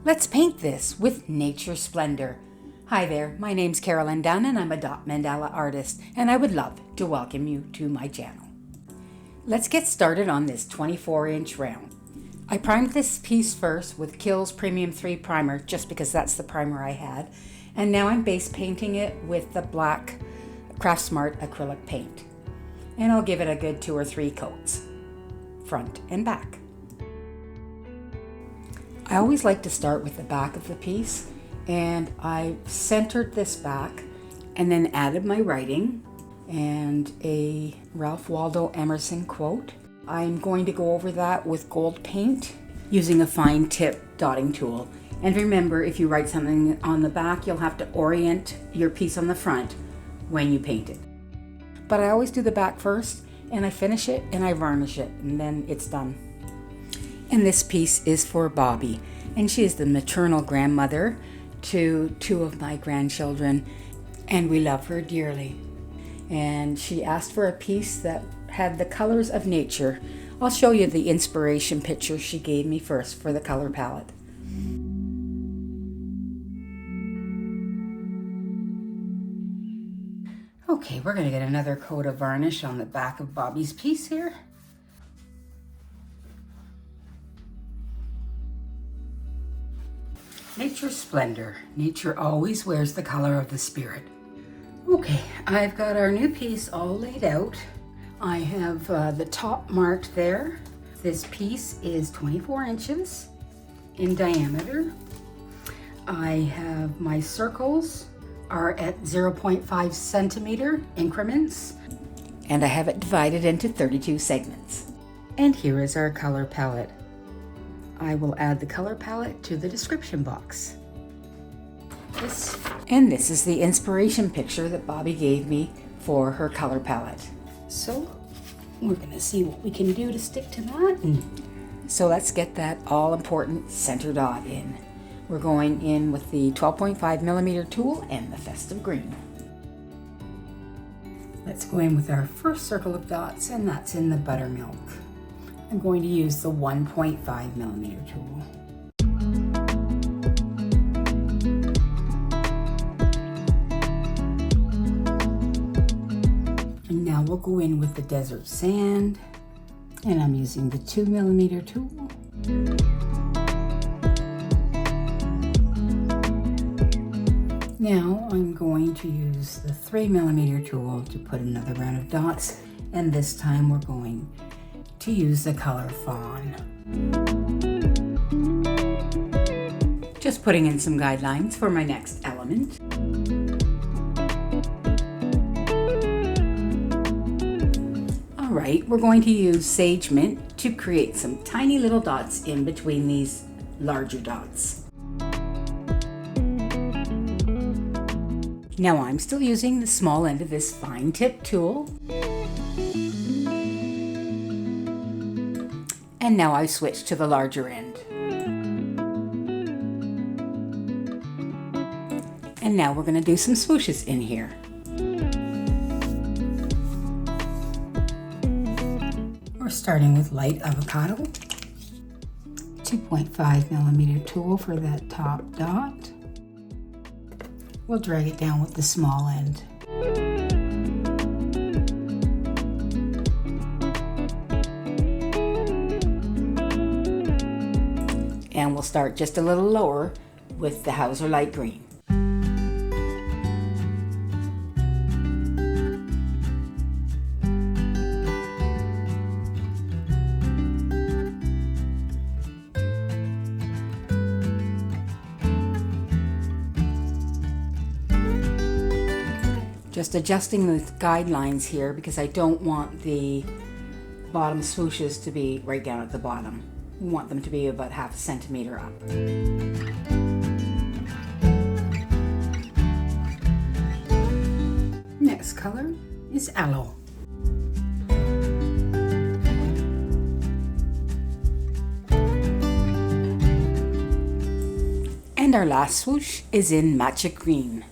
Let's paint this with Nature Splendor. Hi there, my name's Kara-Lynne Dunn and I'm a dot mandala artist, and I would love to welcome you to my channel. Let's get started on this 24-inch round. I primed this piece first with Kills Premium 3 primer just because that's the primer I had, and now I'm base painting it with the black Craftsmart acrylic paint. And I'll give it a good 2 or 3 coats, front and back. I always like to start with the back of the piece, and I centered this back and then added my writing and a Ralph Waldo Emerson quote. I'm going to go over that with gold paint using a fine tip dotting tool. And remember, if you write something on the back, you'll have to orient your piece on the front when you paint it. But I always do the back first, and I finish it and I varnish it, and then it's done. And this piece is for Bobbi, and she is the maternal grandmother to 2 of my grandchildren, and we love her dearly. And she asked for a piece that had the colors of nature. I'll show you the inspiration picture she gave me first for the color palette. Okay, we're going to get another coat of varnish on the back of Bobbi's piece here. Nature Splendor. Nature always wears the color of the spirit. Okay, I've got our new piece all laid out. I have the top marked there. This piece is 24 inches in diameter. I have my circles are at 0.5 centimeter increments, and I have it divided into 32 segments. And here is our color palette. I will add the color palette to the description box. This is the inspiration picture that Bobbi gave me for her color palette. So we're gonna see what we can do to stick to that. So let's get that all important center dot in. We're going in with the 12.5 millimeter tool and the festive green. Let's go in with our first circle of dots, and that's in the buttermilk. I'm going to use the 1.5 millimeter tool. And now we'll go in with the desert sand, and I'm using the 2 millimeter tool. Now I'm going to use the 3 millimeter tool to put another round of dots, and this time we're going to use the color fawn. Just putting in some guidelines for my next element. All right, we're going to use sage mint to create some tiny little dots in between these larger dots. Now I'm still using the small end of this fine tip tool. And now I've switched to the larger end. And now we're going to do some swooshes in here. We're starting with light avocado. 2.5 millimeter tool for that top dot. We'll drag it down with the small end. And we'll start just a little lower with the Hauser light green. Just adjusting the guidelines here because I don't want the bottom swooshes to be right down at the bottom. We want them to be about ½ centimeter up. Next color is aloe. And our last swoosh is in matcha green.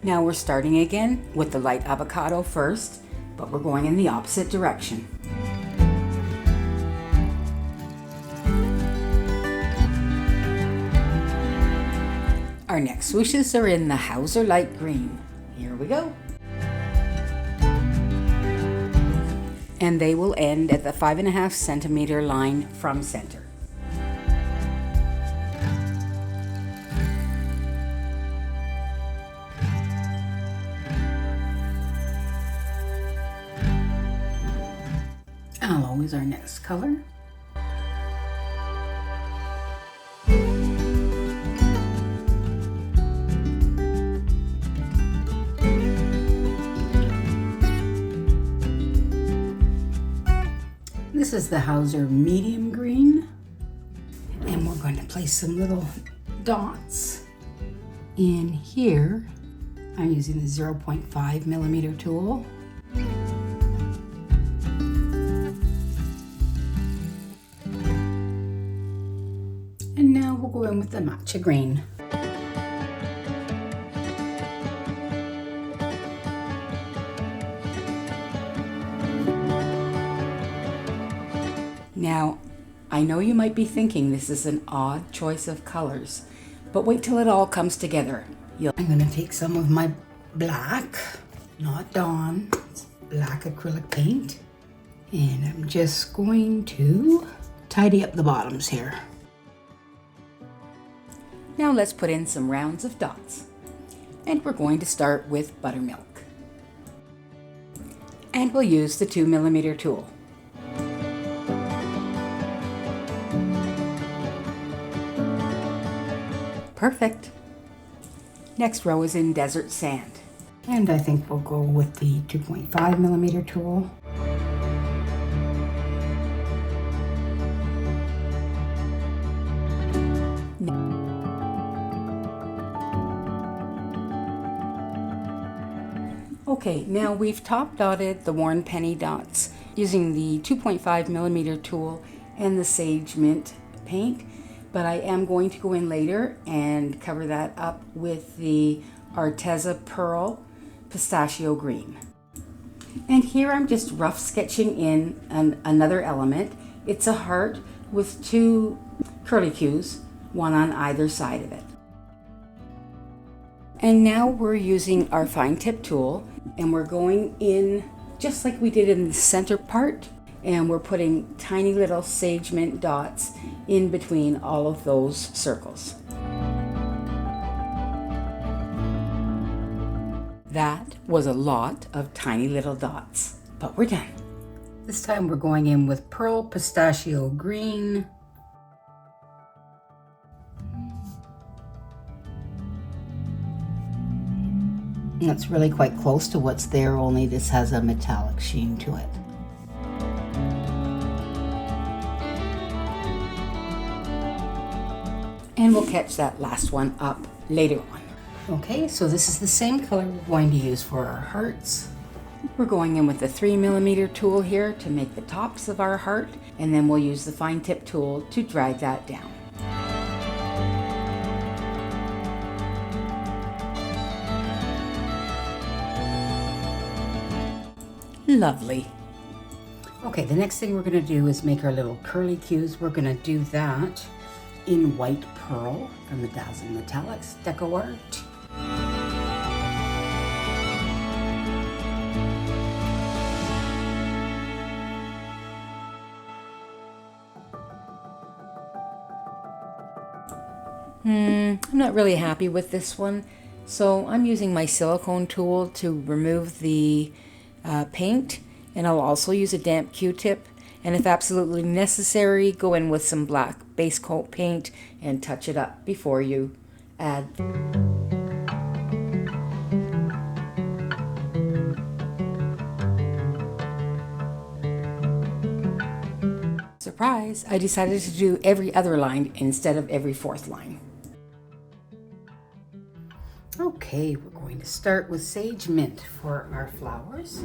Now we're starting again with the light avocado first, but we're going in the opposite direction. Our next swooshes are in the Hauser light green. Here we go. And they will end at the 5.5 centimeter line from center. Aloe is our next color. This is the Hauser medium green, and we're going to place some little dots in here. I'm using the 0.5 millimeter tool. And now we'll go in with the matcha green. Now, I know you might be thinking this is an odd choice of colors, but wait till it all comes together. I'm going to take some of my black, not Dunn, it's black acrylic paint, and I'm just going to tidy up the bottoms here. Now let's put in some rounds of dots, and we're going to start with buttermilk. And we'll use the 2 millimeter tool. Perfect. Next row is in desert sand. And I think we'll go with the 2.5 millimeter tool. Okay, now we've top dotted the worn penny dots using the 2.5 millimeter tool and the sage mint paint. But I am going to go in later and cover that up with the Arteza Pearl Pistachio Green. And here I'm just rough sketching in another element. It's a heart with 2 curlicues, one on either side of it. And now we're using our fine tip tool, and we're going in just like we did in the center part, and we're putting tiny little sage mint dots in between all of those circles. That was a lot of tiny little dots, but we're done. This time we're going in with Pearl Pistachio Green. That's really quite close to what's there, only this has a metallic sheen to it. And we'll catch that last one up later on. Okay, so this is the same color we're going to use for our hearts. We're going in with the 3 millimeter tool here to make the tops of our heart, and then we'll use the fine tip tool to drag that down. Lovely. Okay, the next thing we're going to do is make our little curlicues. We're going to do that in white pearl from the Dazzling Metallics Deco Art. I'm not really happy with this one, so I'm using my silicone tool to remove the paint, and I'll also use a damp Q-tip, and if absolutely necessary, go in with some black base coat paint and touch it up before you add. Surprise! I decided to do every other line instead of every fourth line. Okay, we're going to start with sage mint for our flowers.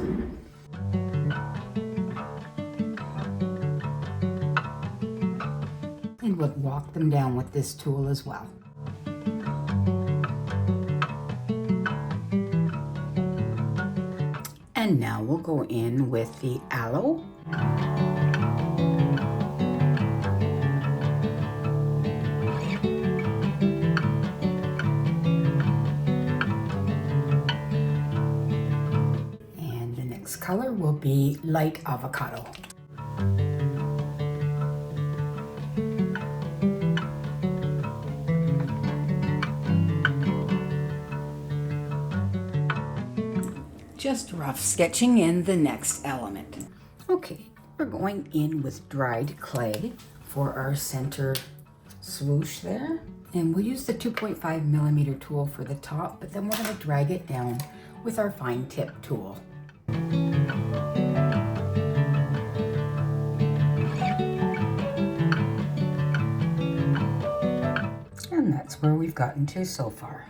And we'll walk them down with this tool as well. And now we'll go in with the aloe. And the next color will be light avocado. Just rough sketching in the next element. Okay, we're going in with dried clay for our center swoosh there. And we'll use the 2.5 millimeter tool for the top, but then we're going to drag it down with our fine tip tool. And that's where we've gotten to so far.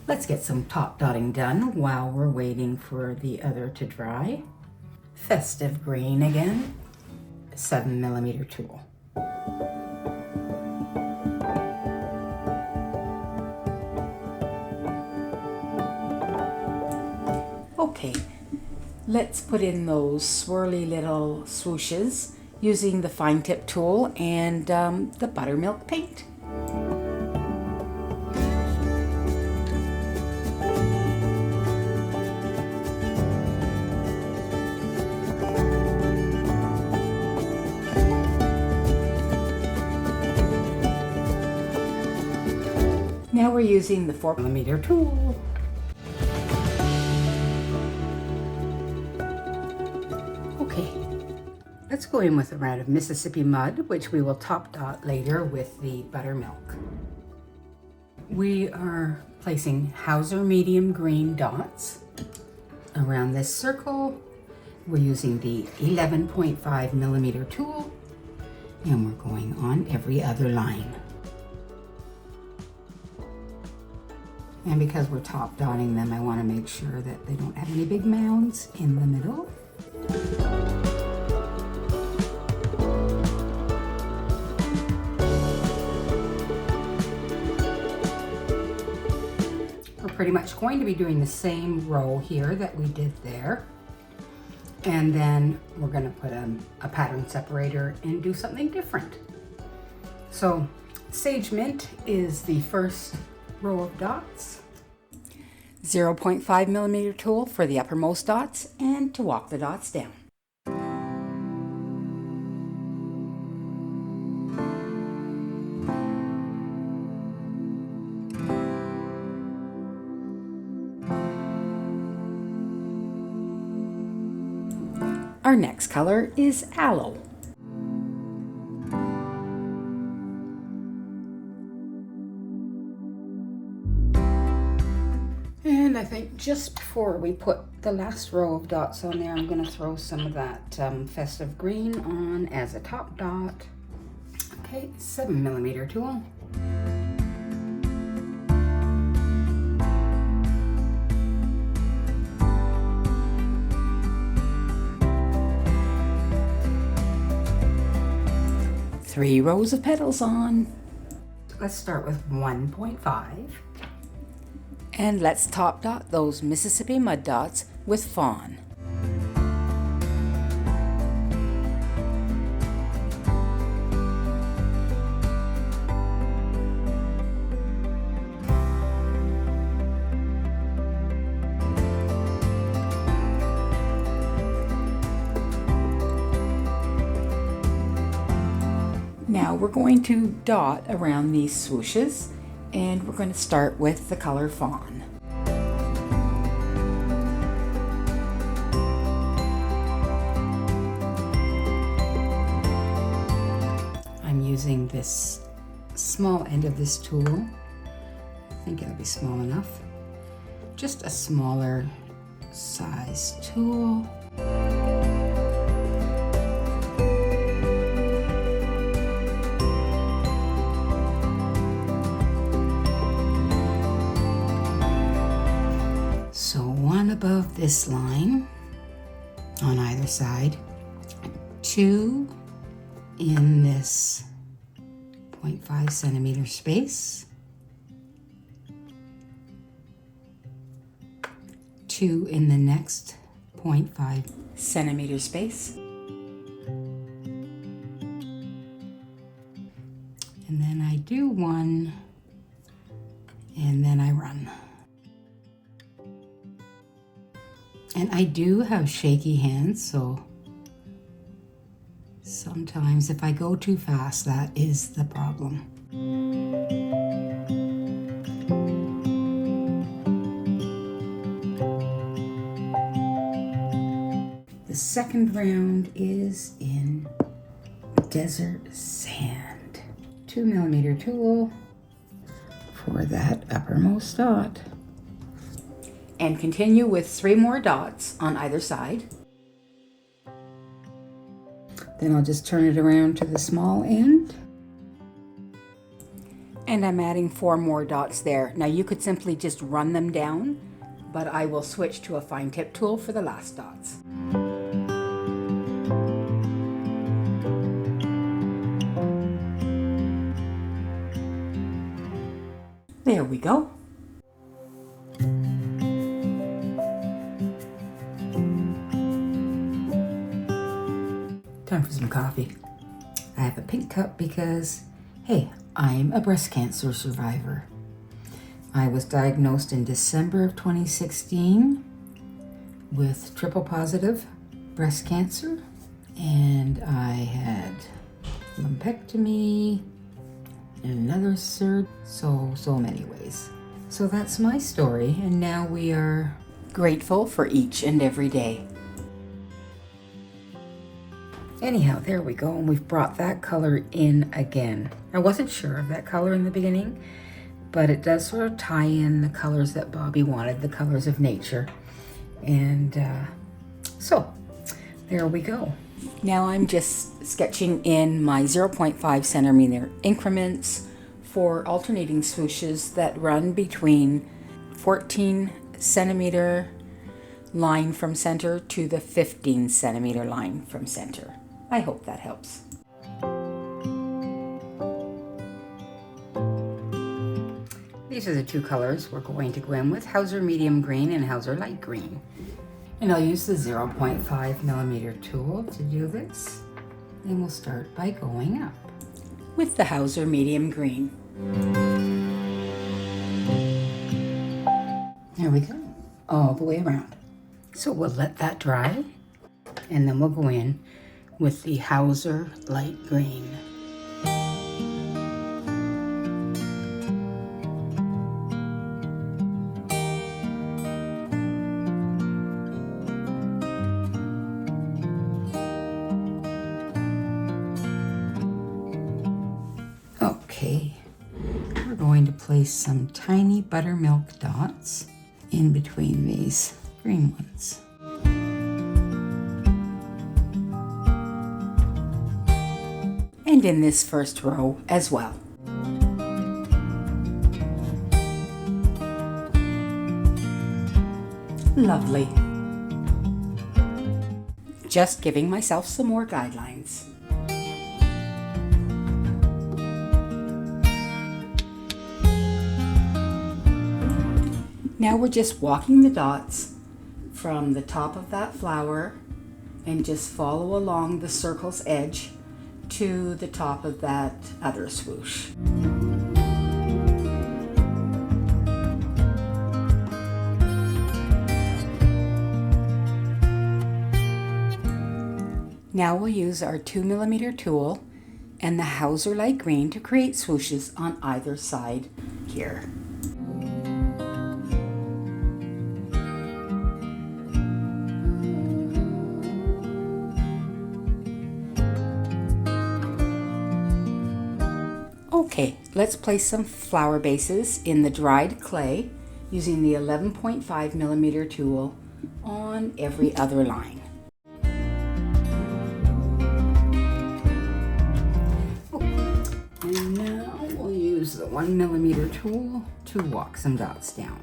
Let's get some top dotting done while we're waiting for the other to dry. Festive green again, 7 millimeter tool. Okay, let's put in those swirly little swooshes using the fine tip tool and the buttermilk paint. Now we're using the 4 millimeter tool. Okay, let's go in with a round of Mississippi mud, which we will top dot later with the buttermilk. We are placing Hauser medium green dots around this circle. We're using the 11.5 millimeter tool, and we're going on every other line. And because we're top dotting them, I want to make sure that they don't have any big mounds in the middle. We're pretty much going to be doing the same row here that we did there. And then we're going to put a pattern separator and do something different. So Sage Mint is the first row of dots. 0.5 millimeter tool for the uppermost dots and to walk the dots down. Our next color is aloe. And I think just before we put the last row of dots on there, I'm going to throw some of that festive green on as a top dot. Okay, 7 millimeter tool. Three rows of petals on. Let's start with 1.5. And let's top dot those Mississippi mud dots with fawn. Now we're going to dot around these swooshes, and we're going to start with the color fawn. I'm using this small end of this tool. I think it'll be small enough. Just a smaller size tool. Above this line on either side, 2 in this 0.5 centimeter space, 2 in the next 0.5 centimeter space. And then I do one, and then I run. And I do have shaky hands, so sometimes if I go too fast, that is the problem. The second round is in desert sand. 2mm tool for that uppermost dot. And continue with 3 more dots on either side. Then I'll just turn it around to the small end. And I'm adding 4 more dots there. Now you could simply just run them down, but I will switch to a fine tip tool for the last dots. There we go. Time for some coffee. I have a pink cup because, hey, I'm a breast cancer survivor. I was diagnosed in December of 2016 with triple positive breast cancer, and I had lumpectomy and another surgery, so many ways. So that's my story, and now we are grateful for each and every day. Anyhow, there we go, and we've brought that color in again. I wasn't sure of that color in the beginning, but it does sort of tie in the colors that Bobbi wanted, the colors of nature. And so, there we go. Now I'm just sketching in my 0.5 centimeter increments for alternating swooshes that run between 14 centimeter line from center to the 15 centimeter line from center. I hope that helps. These are the 2 colors we're going to go in with, Hauser medium green and Hauser light green. And I'll use the 0.5mm tool to do this. And we'll start by going up with the Hauser medium green. There we go, all the way around. So we'll let that dry, and then we'll go in with the Hauser light green. Okay, we're going to place some tiny buttermilk dots in between these green ones. And in this first row as well. Lovely. Just giving myself some more guidelines. Now we're just walking the dots from the top of that flower and just follow along the circle's edge to the top of that other swoosh. Now we'll use our 2mm tool and the Hauser light green to create swooshes on either side here. Okay, let's place some flower bases in the dried clay using the 11.5mm tool on every other line. And now we'll use the 1mm tool to walk some dots down.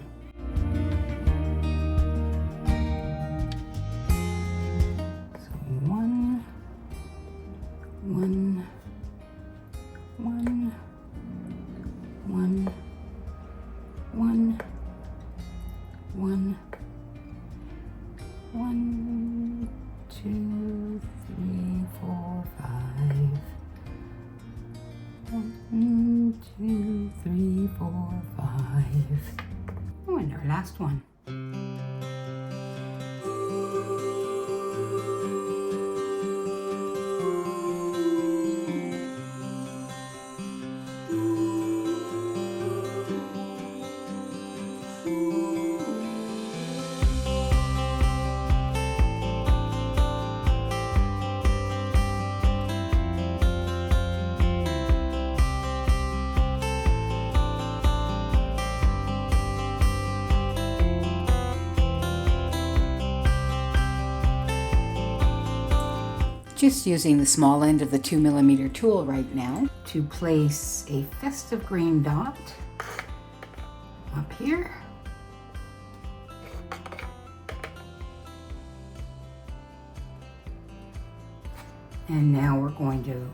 So one, one, 2, 3, 4, 5. 1, 2, 3, 4, 5. Oh, and our last one. Just using the small end of the 2mm tool right now to place a festive green dot up here. And now we're going to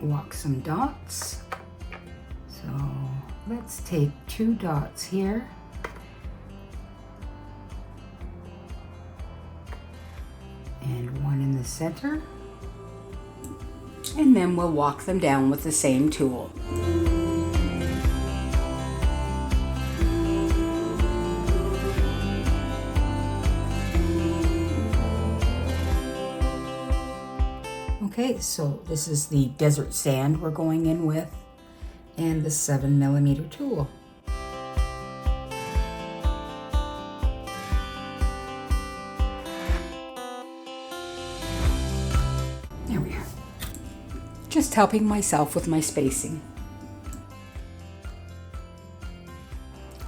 walk some dots. So let's take 2 dots here. And 1 in the center. And then we'll walk them down with the same tool. Okay, so this is the desert sand we're going in with, and the 7mm tool. There we are. Just helping myself with my spacing.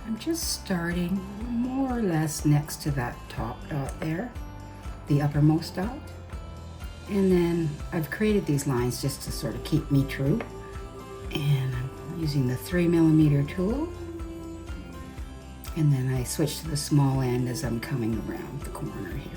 I'm just starting more or less next to that top dot there, the uppermost dot. And then I've created these lines just to sort of keep me true. And I'm using the 3mm tool. And then I switch to the small end as I'm coming around the corner here.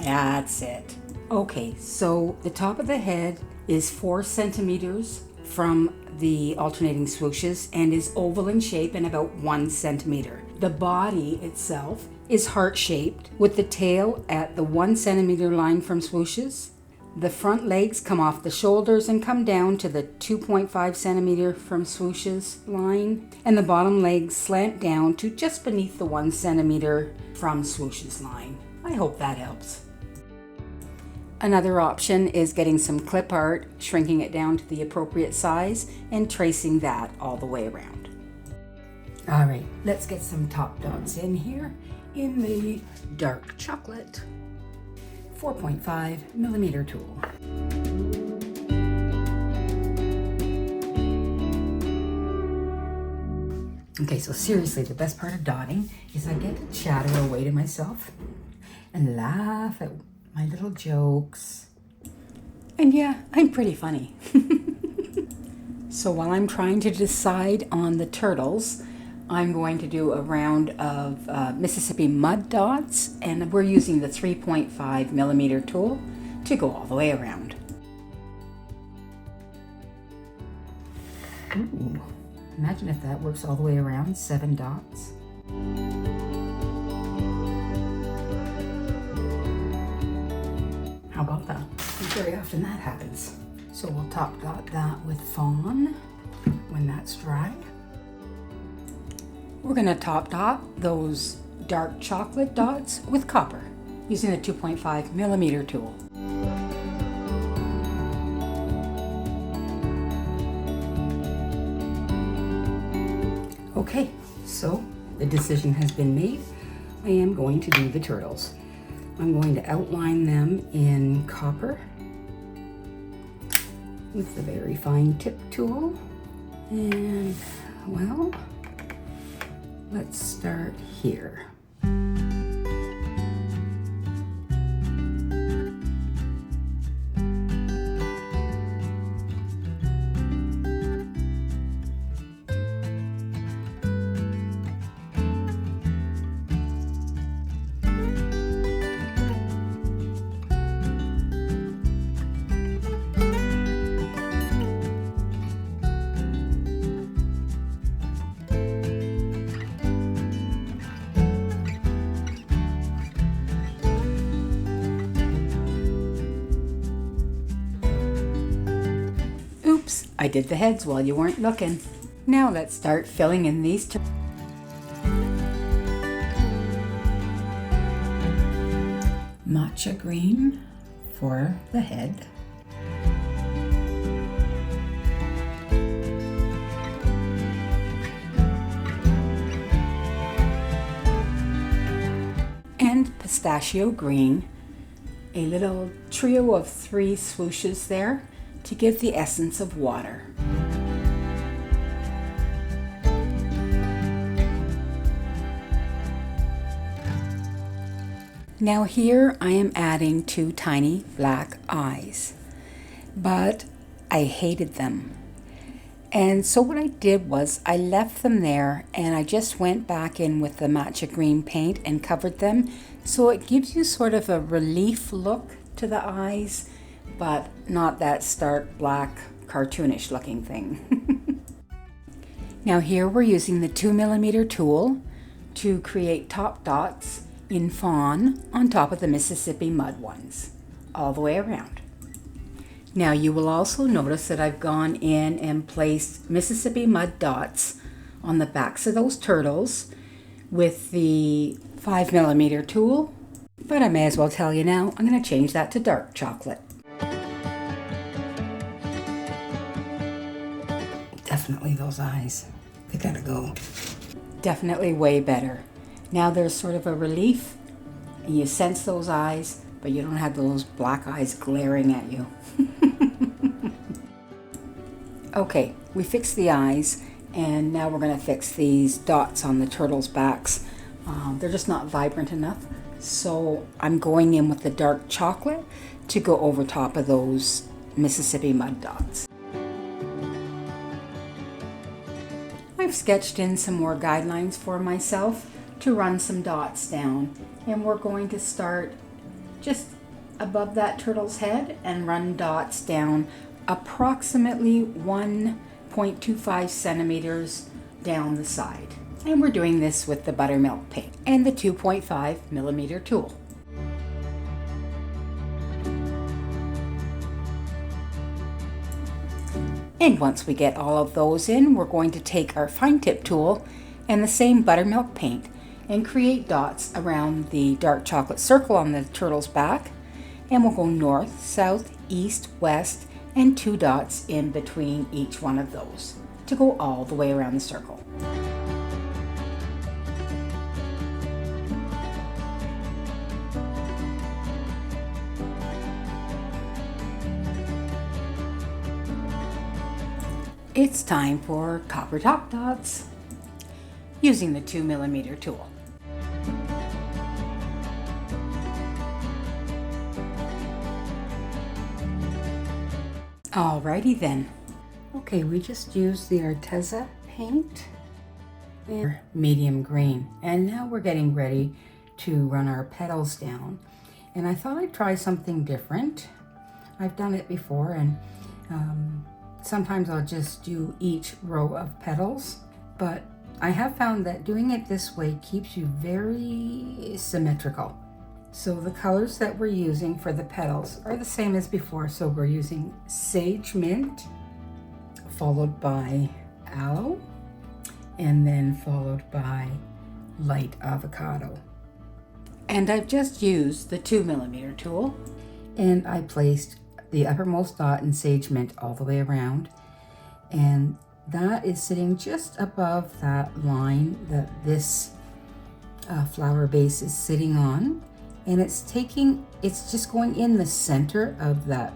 That's it. Okay, so the top of the head is 4 centimeters from the alternating swooshes and is oval in shape and about 1 centimeter. The body itself is heart-shaped with the tail at the 1 centimeter line from swooshes. The front legs come off the shoulders and come down to the 2.5 centimeter from swooshes line, and the bottom legs slant down to just beneath the 1 centimeter from swooshes line. I hope that helps. Another option is getting some clip art, shrinking it down to the appropriate size, and tracing that all the way around. All right, let's get some top dots in here in the dark chocolate 4.5mm tool. Okay, so seriously, the best part of dotting is I get to chatter away to myself and laugh at my little jokes. And yeah, I'm pretty funny. So while I'm trying to decide on the turtles, I'm going to do a round of Mississippi mud dots, and we're using the 3.5mm tool to go all the way around. Ooh, imagine if that works all the way around, 7 dots. How about that? Very often that happens. So we'll top dot that with fawn when that's dry. We're going to top dot those dark chocolate dots with copper using the 2.5mm tool. Okay, so the decision has been made. I am going to do the turtles. I'm going to outline them in copper with the very fine tip tool. And, well, let's start here. I did the heads while you weren't looking. Now let's start filling in these matcha green for the head. And pistachio green, a little trio of 3 swooshes there to give the essence of water. Now here I am adding 2 tiny black eyes, but I hated them. And so what I did was I left them there and I just went back in with the matcha green paint and covered them. So it gives you sort of a relief look to the eyes, but not that stark black cartoonish looking thing. Now here we're using the 2mm tool to create top dots in fawn on top of the Mississippi mud ones, all the way around. Now you will also notice that I've gone in and placed Mississippi mud dots on the backs of those turtles with the 5mm tool, but I may as well tell you now, I'm going to change that to dark chocolate. Definitely those eyes, they gotta go. Definitely way better. Now there's sort of a relief, and you sense those eyes, but you don't have those black eyes glaring at you. Okay, we fixed the eyes, and now we're going to fix these dots on the turtles' backs. They're just not vibrant enough, so I'm going in with the dark chocolate to go over top of those Mississippi mud dots. I've sketched in some more guidelines for myself to run some dots down, and we're going to start just above that turtle's head and run dots down approximately 1.25 centimeters down the side. And we're doing this with the buttermilk paint and the 2.5mm tool. And once we get all of those in, we're going to take our fine tip tool and the same buttermilk paint and create dots around the dark chocolate circle on the turtle's back. And we'll go north, south, east, west, and 2 dots in between each one of those to go all the way around the circle. It's time for copper top dots using the 2mm tool. Alrighty then. Okay, we just used the Arteza paint and medium green, and now we're getting ready to run our petals down. And I thought I'd try something different. I've done it before, and sometimes I'll just do each row of petals, but I have found that doing it this way keeps you very symmetrical. So the colors that we're using for the petals are the same as before. So we're using sage mint, followed by aloe, and then followed by light avocado. And I've just used the 2mm tool, and I placed the uppermost dot in sage mint all the way around, and that is sitting just above that line that this flower base is sitting on. And it's just going in the center of that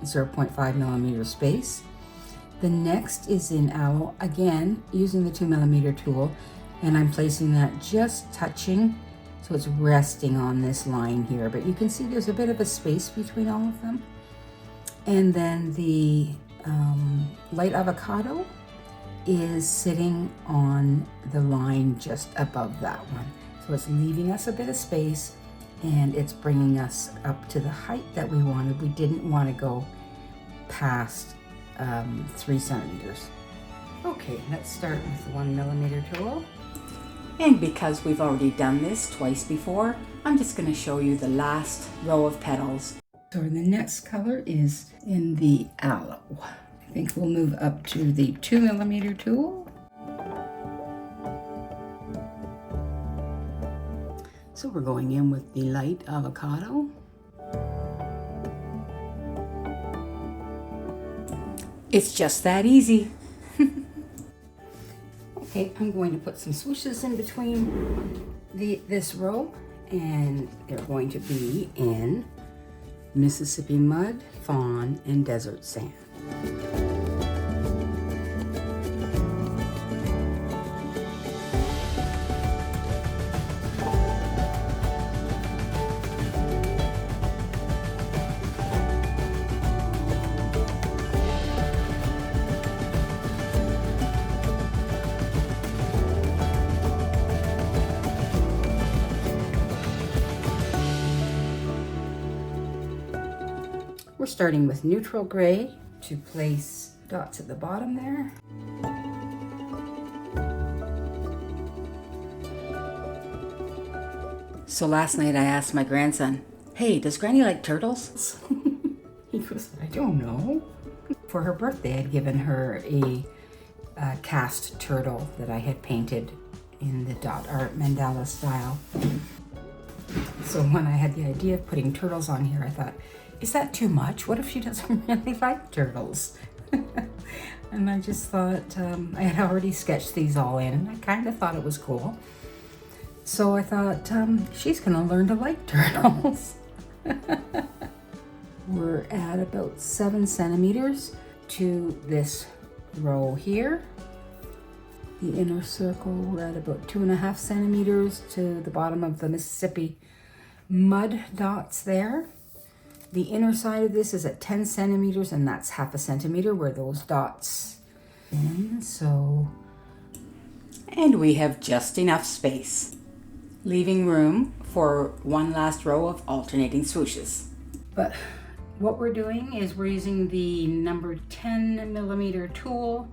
0.5mm space. The next is in aloe, again using the 2mm tool, and I'm placing that just touching, so it's resting on this line here, but you can see there's a bit of a space between all of them. And then the light avocado is sitting on the line just above that one. So it's leaving us a bit of space, and it's bringing us up to the height that we wanted. We didn't want to go past 3 centimeters. Okay, let's start with the 1mm tool. And because we've already done this twice before, I'm just going to show you the last row of petals. So the next color is in the aloe. I think we'll move up to the 2mm tool. So we're going in with the light avocado. It's just that easy. Okay, I'm going to put some swooshes in between this row, and they're going to be in Mississippi mud, fawn, and desert sand. We're starting with neutral gray to place dots at the bottom there. So last night I asked my grandson, "Hey, does Granny like turtles?" He goes, "I don't know." For her birthday, I'd given her a cast turtle that I had painted in the dot art mandala style. So when I had the idea of putting turtles on here, I thought, is that too much? What if she doesn't really like turtles? And I just thought, I had already sketched these all in, and I kind of thought it was cool. So I thought, she's gonna learn to like turtles. We're at about 7 centimeters to this row here. The inner circle, we're at about 2.5 centimeters to the bottom of the Mississippi mud dots there. The inner side of this is at 10 centimeters, and that's 0.5 centimeter where those dots in. And we have just enough space, leaving room for one last row of alternating swooshes. But what we're doing is we're using the number 10mm tool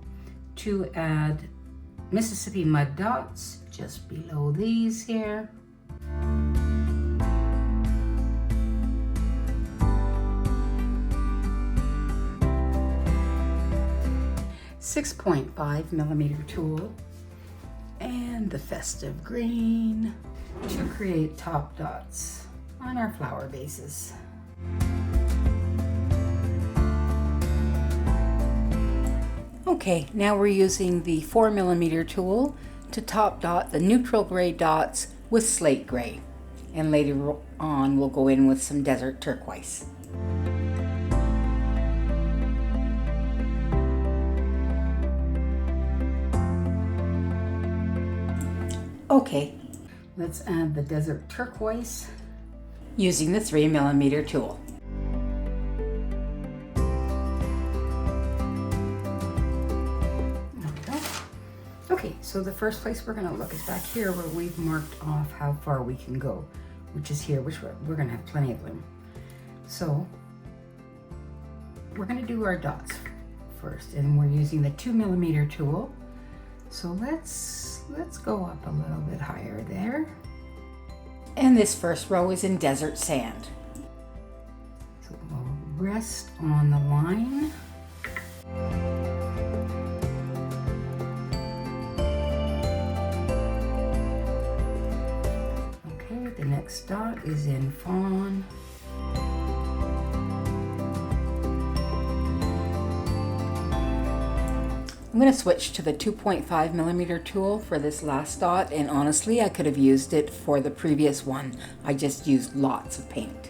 to add Mississippi mud dots just below these here. 6.5mm tool and the festive green to create top dots on our flower bases. Okay, now we're using the 4mm tool to top dot the neutral gray dots with slate gray, and later on we'll go in with some desert turquoise. Okay, let's add the desert turquoise using the 3mm tool. Okay, so the first place we're going to look is back here where we've marked off how far we can go, which is here, which we're going to have plenty of room. So we're going to do our dots first, and we're using the 2mm tool. So let's go up a little bit higher there. And this first row is in desert sand. So we'll rest on the line. Okay, the next dot is in fawn. I'm going to switch to the 2.5mm tool for this last dot, and honestly I could have used it for the previous one. I just used lots of paint.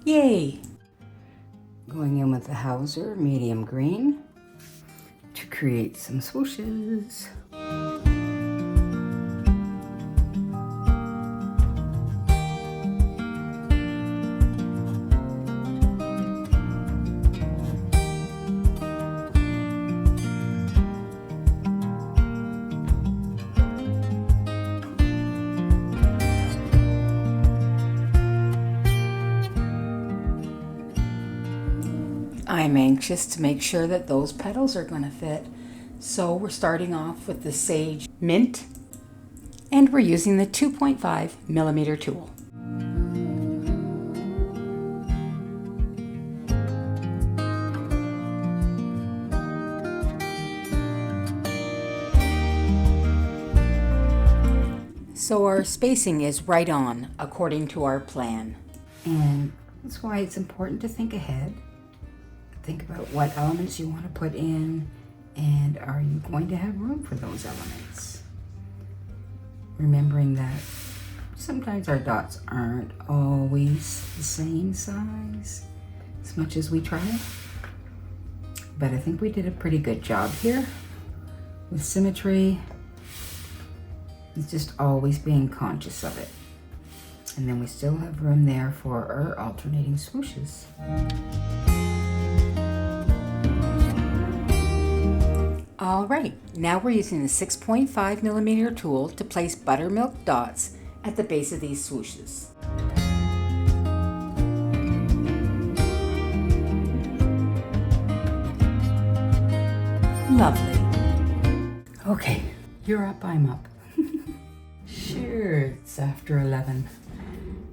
Yay! Going in with the Hauser medium green to create some swooshes. I'm anxious to make sure that those petals are going to fit. So we're starting off with the Sage Mint, and we're using the 2.5 millimeter tool. So our spacing is right on according to our plan. And that's why it's important to think ahead. Think about what elements you want to put in, and are you going to have room for those elements? Remembering that sometimes our dots aren't always the same size as much as we try. But I think we did a pretty good job here with symmetry. It's just always being conscious of it. And then we still have room there for our alternating swooshes. All right, now we're using the 6.5 millimeter tool to place buttermilk dots at the base of these swooshes. Lovely. Okay, you're up, I'm up. Sure, it's after 11,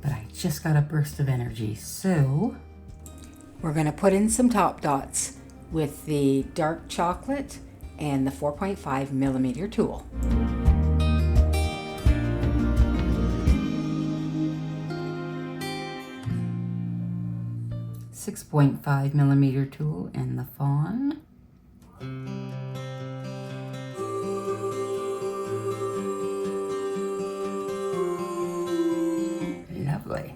but I just got a burst of energy, so we're going to put in some top dots with the dark chocolate and the 4.5 millimeter tool. .5 millimeter tool and the fawn. Lovely.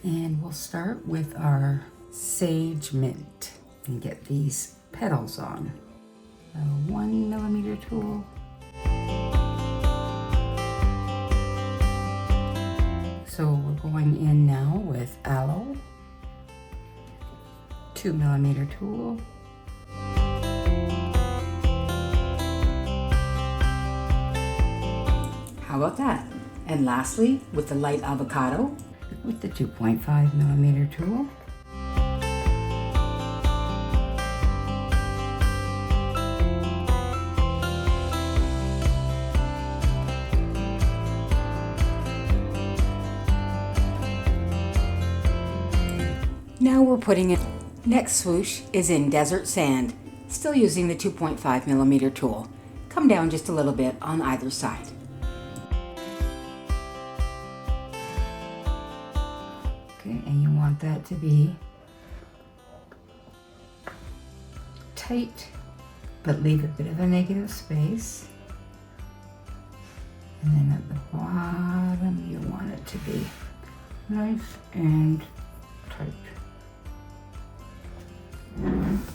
And we'll start with our Sage Mint and get these petals on. A 1 millimeter tool. So we're going in now with Aloe. 2 millimeter tool. How about that? And lastly, with the light avocado, with the 2.5 millimeter tool. Now we're putting it. Next swoosh is in Desert Sand, still using the 2.5 millimeter tool. Come down just a little bit on either side. Okay, and you want that to be tight, but leave a bit of a negative space. And then at the bottom, you want it to be nice and tight.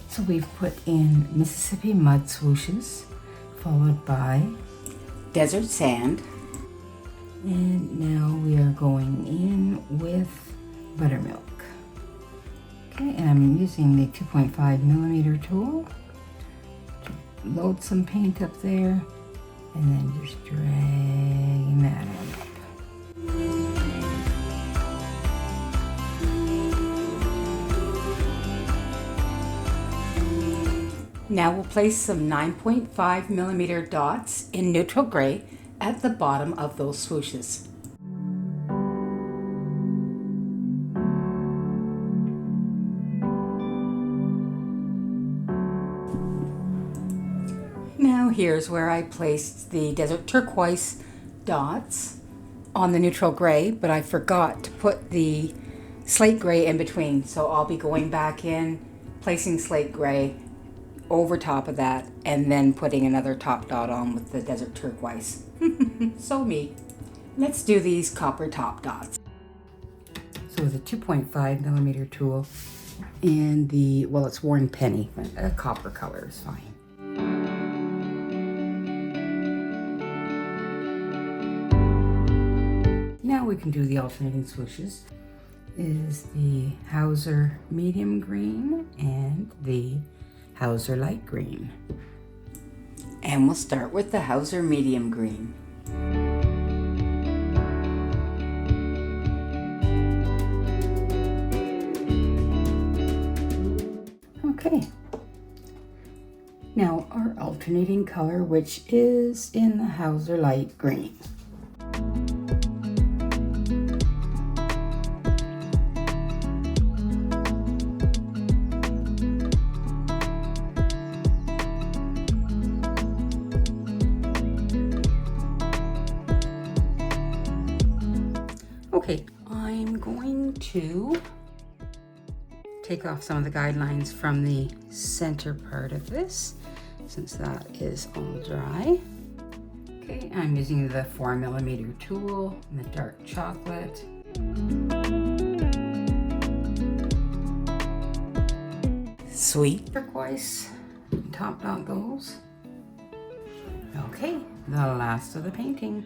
So we've put in Mississippi mud swooshes, followed by Desert Sand. And now we are going in with buttermilk. Okay, and I'm using the 2.5 millimeter tool to load some paint up there, and then just dragging that on up. Now we'll place some 9.5 millimeter dots in neutral gray at the bottom of those swooshes. Now here's where I placed the desert turquoise dots on the neutral gray, but I forgot to put the slate gray in between, so I'll be going back in, placing slate gray over top of that, and then putting another top dot on with the desert turquoise. So me. Let's do these copper top dots. So with a 2.5 millimeter tool and the, well, it's worn penny, but a copper color is fine. Now we can do the alternating swooshes. Is the Hauser medium green and the Hauser light green. And we'll start with the Hauser medium green. Okay. Now our alternating color, which is in the Hauser light green. Okay, I'm going to take off some of the guidelines from the center part of this, since that is all dry. Okay, I'm using the 4mm tool in the dark chocolate. Sweet turquoise, top dot goes. Okay, the last of the painting.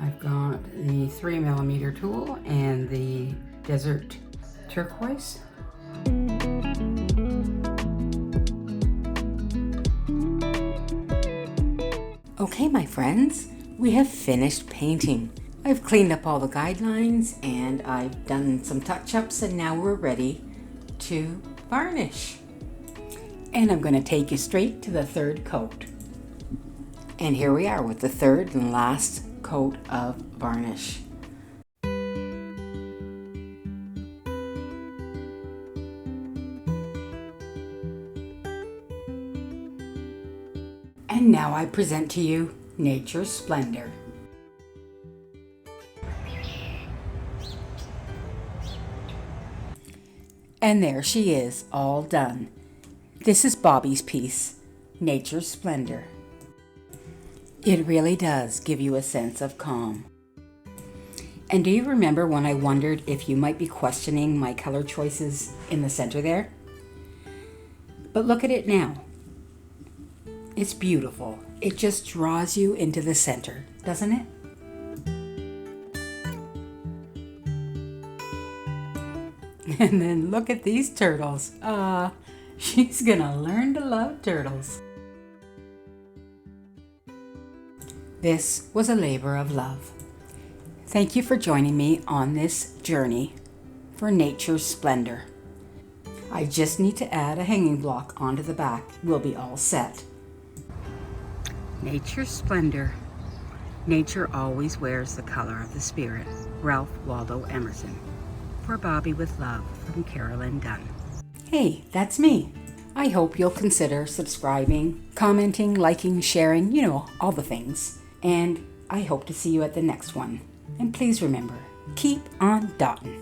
I've got the 3mm tool and the desert turquoise. Okay, my friends, we have finished painting. I've cleaned up all the guidelines and I've done some touch-ups, and now we're ready to varnish. And I'm going to take you straight to the third coat. And here we are with the third and last coat of varnish. And now I present to you Nature's Splendor. And there she is, all done. This is Bobbi's piece, Nature's Splendor. It really does give you a sense of calm. And do you remember when I wondered if you might be questioning my color choices in the center there? But look at it now. It's beautiful. It just draws you into the center, doesn't it? And then look at these turtles. She's gonna learn to love turtles. This was a labor of love. Thank you for joining me on this journey for Nature's Splendor. I just need to add a hanging block onto the back. We'll be all set. Nature's Splendor. Nature always wears the color of the spirit. Ralph Waldo Emerson. For Bobbi with love, from Kara-Lynne Dunn. Hey, that's me. I hope you'll consider subscribing, commenting, liking, sharing, all the things. And I hope to see you at the next one. And please remember, keep on dotting.